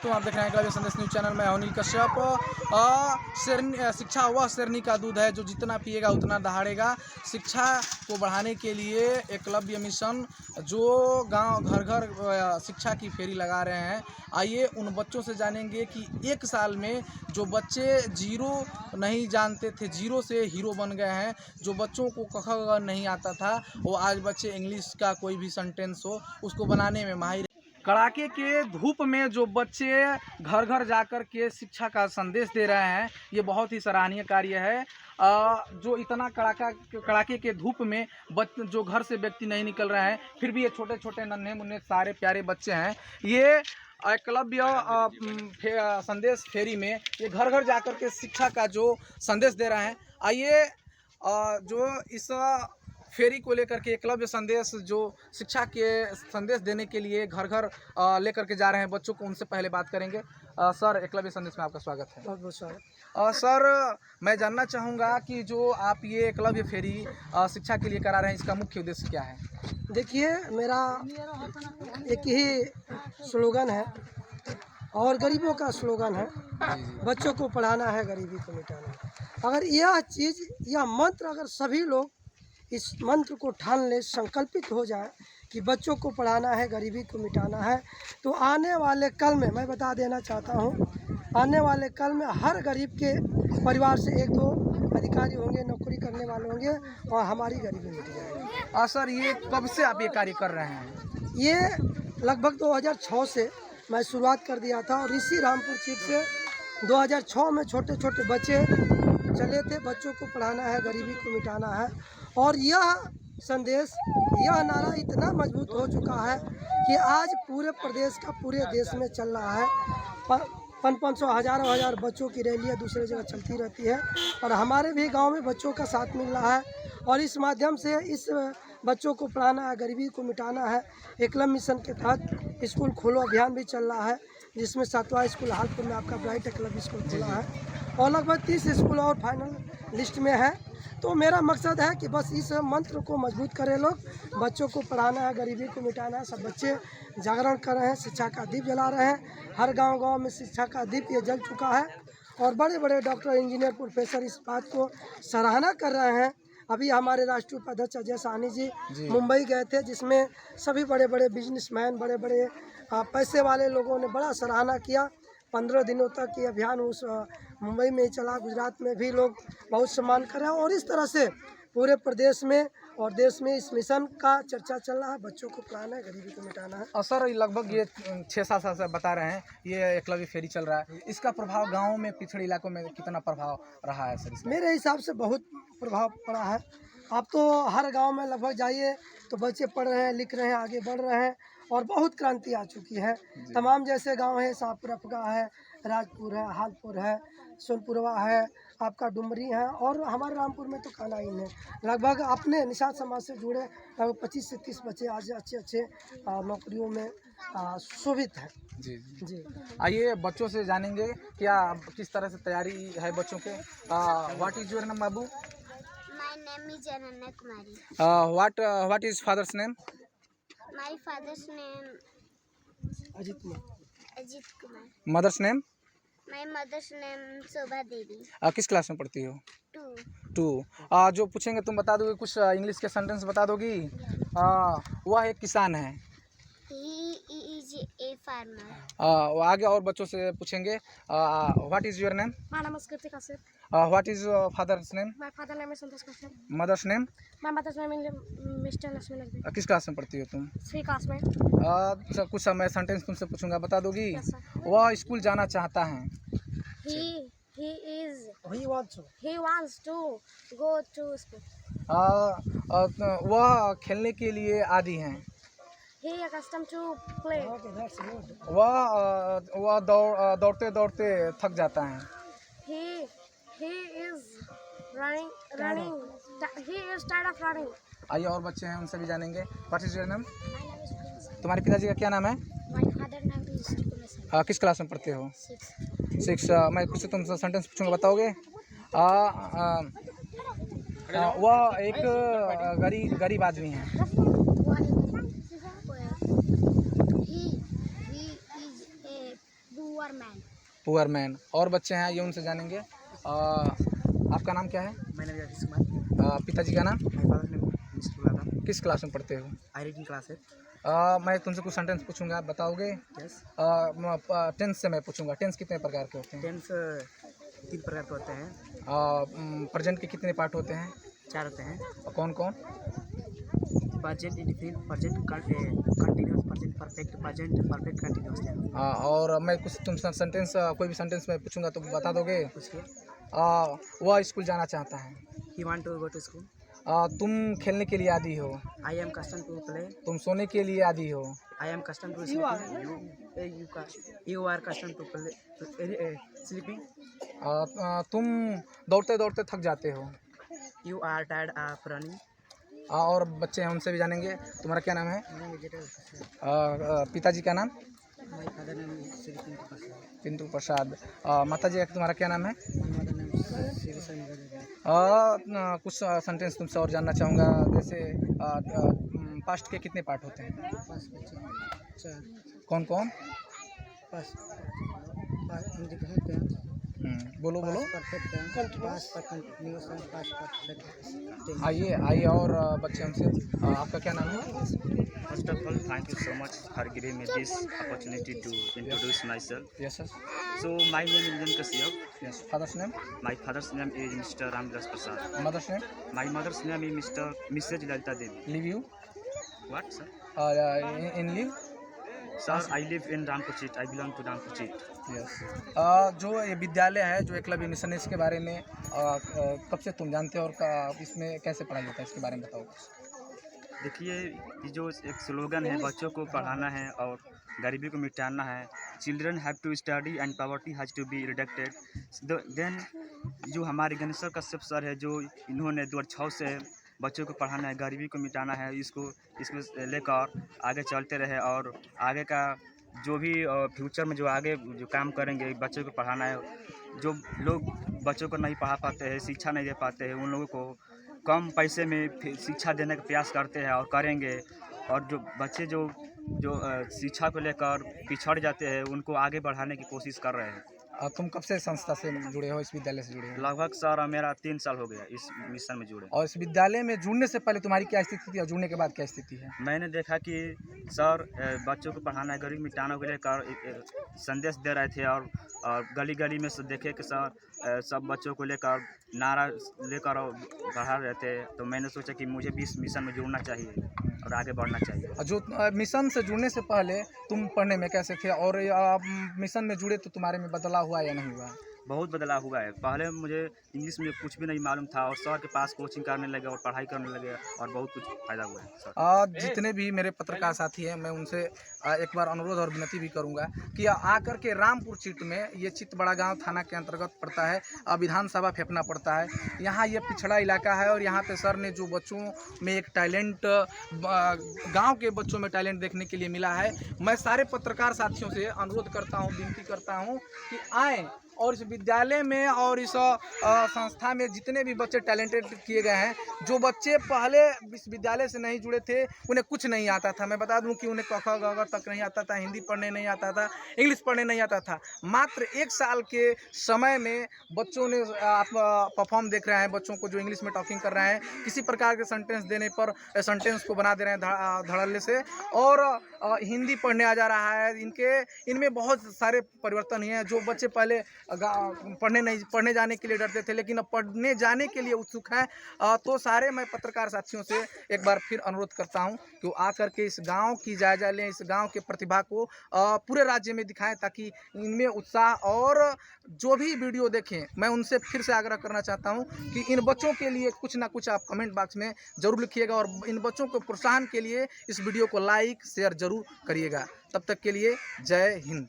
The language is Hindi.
दोस्तों, आप देख रहे हैं एकलव्य संदेश न्यूज़ चैनल में अनिल कश्यप। शिक्षा वह शेरनी का दूध है जो जितना पिएगा उतना दहाड़ेगा। शिक्षा को बढ़ाने के लिए एकलव्य मिशन जो गांव घर घर शिक्षा की फेरी लगा रहे हैं। आइए उन बच्चों से जानेंगे कि एक साल में जो बच्चे जीरो नहीं जानते थे, जीरो से हीरो बन गए हैं। जो बच्चों को क ख ग नहीं आता था, वो आज बच्चे इंग्लिश का कोई भी सेंटेंस हो उसको बनाने में माहिर। कड़ाके के धूप में जो बच्चे घर घर जाकर के शिक्षा का संदेश दे रहे हैं, ये बहुत ही सराहनीय कार्य है। जो इतना कड़ाके के धूप में जो घर से व्यक्ति नहीं निकल रहे हैं, फिर भी ये छोटे छोटे नन्हे मुन्ने सारे प्यारे बच्चे हैं। ये एकलव्य संदेश फेरी में ये घर घर जाकर के शिक्षा का जो संदेश दे रहे हैं। आइए जो इस फेरी को लेकर के एकलव्य संदेश जो शिक्षा के संदेश देने के लिए घर घर लेकर के जा रहे हैं बच्चों को, उनसे पहले बात करेंगे। सर, एकलव्य संदेश में आपका स्वागत है। बहुत बहुत स्वागत। सर, मैं जानना चाहूँगा कि जो आप ये एकलव्य फेरी शिक्षा के लिए करा रहे हैं, इसका मुख्य उद्देश्य क्या है? देखिए, मेरा एक ही स्लोगन है और गरीबों का स्लोगन है, बच्चों को पढ़ाना है, गरीबी को मिटाना है। अगर यह चीज़, यह मंत्र अगर सभी लोग इस मंत्र को ठान ले, संकल्पित हो जाए कि बच्चों को पढ़ाना है, गरीबी को मिटाना है, तो आने वाले कल में मैं बता देना चाहता हूँ, आने वाले कल में हर गरीब के परिवार से एक दो अधिकारी होंगे, नौकरी करने वाले होंगे और हमारी गरीबी मिट जाएगी। सर, ये कब से आप ये कार्य कर रहे हैं? ये लगभग 2006 से मैं शुरुआत कर दिया था और इसी रामपुर सीट से 2006 में छोटे छोटे बच्चे चले थे। बच्चों को पढ़ाना है, गरीबी को मिटाना है। और यह संदेश, यह नारा इतना मजबूत हो चुका है कि आज पूरे प्रदेश का, पूरे देश में चल रहा है। 500 हज़ार बच्चों की रैलियाँ दूसरे जगह चलती रहती है और हमारे भी गांव में बच्चों का साथ मिल रहा है। और इस माध्यम से इस बच्चों को पढ़ाना है, गरीबी को मिटाना है। एकलव्य मिशन के तहत स्कूल खोलो अभियान भी चल रहा है, जिसमें 7वां स्कूल हालपुर में आपका ब्राइट एकलव्य स्कूल खुला है और लगभग 30 स्कूल और फाइनल लिस्ट में है। तो मेरा मकसद है कि बस इस मंत्र को मजबूत करें लोग, बच्चों को पढ़ाना है, गरीबी को मिटाना है। सब बच्चे जागरण कर रहे हैं, शिक्षा का दीप जला रहे हैं। हर गांव-गांव में शिक्षा का दीप ये जल चुका है और बड़े बड़े डॉक्टर, इंजीनियर, प्रोफेसर इस बात को सराहना कर रहे हैं। अभी हमारे राष्ट्रीय उपाध्यक्ष अजय साहनी जी मुंबई गए थे, जिसमें सभी बड़े बड़े बिजनेसमैन, बड़े बड़े पैसे वाले लोगों ने बड़ा सराहना किया। 15 दिनों तक ये अभियान उस मुंबई में ही चला। गुजरात में भी लोग बहुत सम्मान कर रहे हैं और इस तरह से पूरे प्रदेश में और देश में इस मिशन का चर्चा चल रहा है। बच्चों को पढ़ाना है, गरीबी को मिटाना है। और सर, लगभग ये 6-7 साल से बता रहे हैं ये एकलव्य फेरी चल रहा है। इसका प्रभाव गाँव में, पिछड़े इलाकों में कितना प्रभाव रहा है सर? मेरे हिसाब से बहुत प्रभाव पड़ा है। आप तो हर गांव में लगभग जाइए तो बच्चे पढ़ रहे हैं, लिख रहे हैं, आगे बढ़ रहे हैं और बहुत क्रांति आ चुकी है। तमाम जैसे गांव है, शाहपुर अफगा है, राजपुर है, हालपुर है, सोनपुरवा है, आपका डुमरी है और हमारे रामपुर में तो कालाइन है। लगभग अपने निषाद समाज से जुड़े लगभग 25 से 30 बच्चे आज अच्छे नौकरियों में शोभित हैं। जी जी जी। आइए बच्चों से जानेंगे क्या किस तरह से तैयारी है बच्चों के। What is your name Babu? My name is Ananya Kumari. What is father's name? My father's name Ajit Kumar. Ajit Kumar. Mother's name? My mother's name Shobha Devi. किस क्लास में पढ़ती हो? 2. 2। जो पूछेंगे तुम बता दोगे, कुछ इंग्लिश के सेंटेंस बता दोगी? वह एक किसान है। He is a farmer. आगे और बच्चों से पूछेंगे। What is your name? My name is Kritika Kashyap. What is father's name? My father name is Santosh Kashyap. Mother's name? My mother's name is Mr. Nashmi Lakshmi. किस क्लास में पढ़ती हो तुम? 3 class में. कुछ मैं सेंटेंस तुमसे पूछूंगा, बता दोगी? Yes, sir. वह स्कूल जाना चाहता है। He wants to go to school. वह खेलने के लिए आदी हैं। He accustomed to play. वह दौड़ते दौड़ते थक जाता है। He is running. He is tired of running. आइए और बच्चे हैं, उनसे भी जानेंगे। What is your name? My name is Prince. तुम्हारे पिताजी का क्या नाम है? My father name is Kumar. किस क्लास में पढ़ते हो? 6. 6। मैं कुछ तुमसे सेंटेंस पूछूंगा, बताओगे? वह एक गरीब आदमी है। He is a poor man. Poor man. और बच्चे हैं, ये उनसे जानेंगे। आपका नाम क्या है? My name is Ashish Kumar. पिताजी का नाम? My father's name is Mr. Ulada. किस क्लास में पढ़ते हो? I read in class 8. मैं तुमसे कुछ सेंटेंस पूछूंगा, आप बताओगे? Yes. टेंस से मैं पूछूंगा। टेंस कितने प्रकार के होते हैं? Tense 3 प्रकार के होते हैं। प्रेजेंट के कितने पार्ट होते हैं? 4 होते हैं। और कौन कौन? Present, indefinite, present, continuous, present perfect, present perfect continuous। और मैं कुछ तुम सेंटेंस, कोई भी सेंटेंस मैं पूछूंगा तो बता दोगे? पूछिए। वह स्कूल जाना चाहता है। He want to go to school. तुम खेलने के लिए आदी हो। I am accustomed to play. तुम सोने के लिए आदी हो। I am accustomed to sleeping. You are accustomed to play, sleeping. तुम दौड़ते दौड़ते थक जाते हो। You are tired of running. और बच्चे हैं, उनसे भी जानेंगे। तुम्हारा क्या नाम है? पिताजी का नाम? My father name is Sri Pintu Prasad. Pintu प्रसाद। माताजी का तुम्हारा क्या नाम है? My mother name is Sri Sanjay. कुछ सेंटेंस तुमसे और जानना चाहूँगा, जैसे पास्ट के कितने पार्ट होते हैं? 4. कौन कौन? Past indefinite tense. बोलो बोलो। Perfect tense. Past continuous and past perfect tense. आइए और बच्चे हमसे, आपका क्या नाम है? First of all, thank you so much for giving me this opportunity to introduce myself. Yes sir. So, my name is Nilan Kashyap. Yes. Father's name? My father's name is Mr. Ramdas Prasad. Mother's name? My mother's name is Mrs. Lalita Devi. Live you? What, sir? In live? Sir, I live in Rampur Chit. I belong to Rampur Chit. Yes. जो ये विद्यालय है, जो एकलव्य मिशन है, इसके बारे में कब से तुम जानते हो और इसमें कैसे पढ़ाई होता है, इसके बारे में बताओ। देखिए, ये जो एक स्लोगन है, बच्चों को पढ़ाना है और गरीबी को मिटाना है। Children have to study and poverty has to be reducted. Then जो हमारे गणेश्वर कश्यप सर है, जो इन्होंने 2006 से बच्चों को पढ़ाना है, गरीबी को मिटाना है, इसको लेकर आगे चलते रहे और आगे का जो भी फ्यूचर में जो आगे जो काम करेंगे, बच्चों को पढ़ाना है। जो लोग बच्चों को नहीं पढ़ा पाते हैं, शिक्षा नहीं दे पाते हैं, उन लोगों को कम पैसे में शिक्षा देने का प्रयास करते हैं और करेंगे। और जो बच्चे जो शिक्षा को लेकर पिछड़ जाते हैं, उनको आगे बढ़ाने की कोशिश कर रहे हैं। तुम कब से संस्था से जुड़े हो, इस विद्यालय से जुड़े हो? लगभग सर मेरा 3 साल हो गया इस मिशन में जुड़े। और इस विद्यालय में जुड़ने से पहले तुम्हारी क्या स्थिति थी और जुड़ने के बाद क्या स्थिति है? मैंने देखा कि सर बच्चों को पढ़ाना है, गरीब मिटाने को लेकर संदेश दे रहे थे और गली गली में से देखे कि सर सब बच्चों को लेकर नारा लेकर बढ़ा रहे थे। तो मैंने सोचा कि मुझे भी इस मिशन में जुड़ना चाहिए और आगे बढ़ना चाहिए। जो मिशन से जुड़ने से पहले तुम पढ़ने में कैसे थे और मिशन में जुड़े तो तुम्हारे में बदलाव हुआ या नहीं हुआ? बहुत बदलाव हुआ है। पहले मुझे इंग्लिश में कुछ भी नहीं मालूम था और सर के पास कोचिंग करने लगे और पढ़ाई करने लगे और बहुत कुछ फ़ायदा हुआ है सर। जितने भी मेरे पत्रकार साथी हैं, मैं उनसे एक बार अनुरोध और विनती भी करूंगा कि आकर के रामपुर चिट में, ये चित बड़ा गांव थाना के अंतर्गत पड़ता है, विधानसभा फेफना पड़ता है। यहाँ ये पिछड़ा इलाका है और यहाँ पे सर ने जो बच्चों में एक टैलेंट, गाँव के बच्चों में टैलेंट देखने के लिए मिला है। मैं सारे पत्रकार साथियों से अनुरोध करता हूँ, विनती करता हूँ कि आएँ और इस विद्यालय में और इस संस्था में जितने भी बच्चे टैलेंटेड किए गए हैं, जो बच्चे पहले इस विद्यालय से नहीं जुड़े थे, उन्हें कुछ नहीं आता था। मैं बता दूं कि उन्हें क ख ग घ तक नहीं आता था, हिंदी पढ़ने नहीं आता था, इंग्लिश पढ़ने नहीं आता था। मात्र 1 साल के समय में बच्चों ने, आप परफॉर्म देख रहे हैं, बच्चों को जो इंग्लिश में टॉकिंग कर रहे हैं, किसी प्रकार के सेंटेंस देने पर सेंटेंस को बना दे रहे हैं धड़ल्ले से, और हिंदी पढ़ने आ जा रहा है। इनमें बहुत सारे परिवर्तन हैं। जो बच्चे पहले पढ़ने जाने के लिए डरते थे, लेकिन अब पढ़ने जाने के लिए उत्सुक हैं, तो सारे मैं पत्रकार साथियों से एक बार फिर अनुरोध करता हूं कि वो आकर के इस गांव की जायजा लें, इस गांव के प्रतिभा को पूरे राज्य में दिखाएं, ताकि इनमें उत्साह, और जो भी वीडियो देखें, मैं उनसे फिर से आग्रह करना चाहता हूं कि इन बच्चों के लिए कुछ ना कुछ आप कमेंट बॉक्स में ज़रूर लिखिएगा और इन बच्चों को प्रोत्साहन के लिए इस वीडियो को लाइक शेयर ज़रूर करिएगा। तब तक के लिए जय हिंद।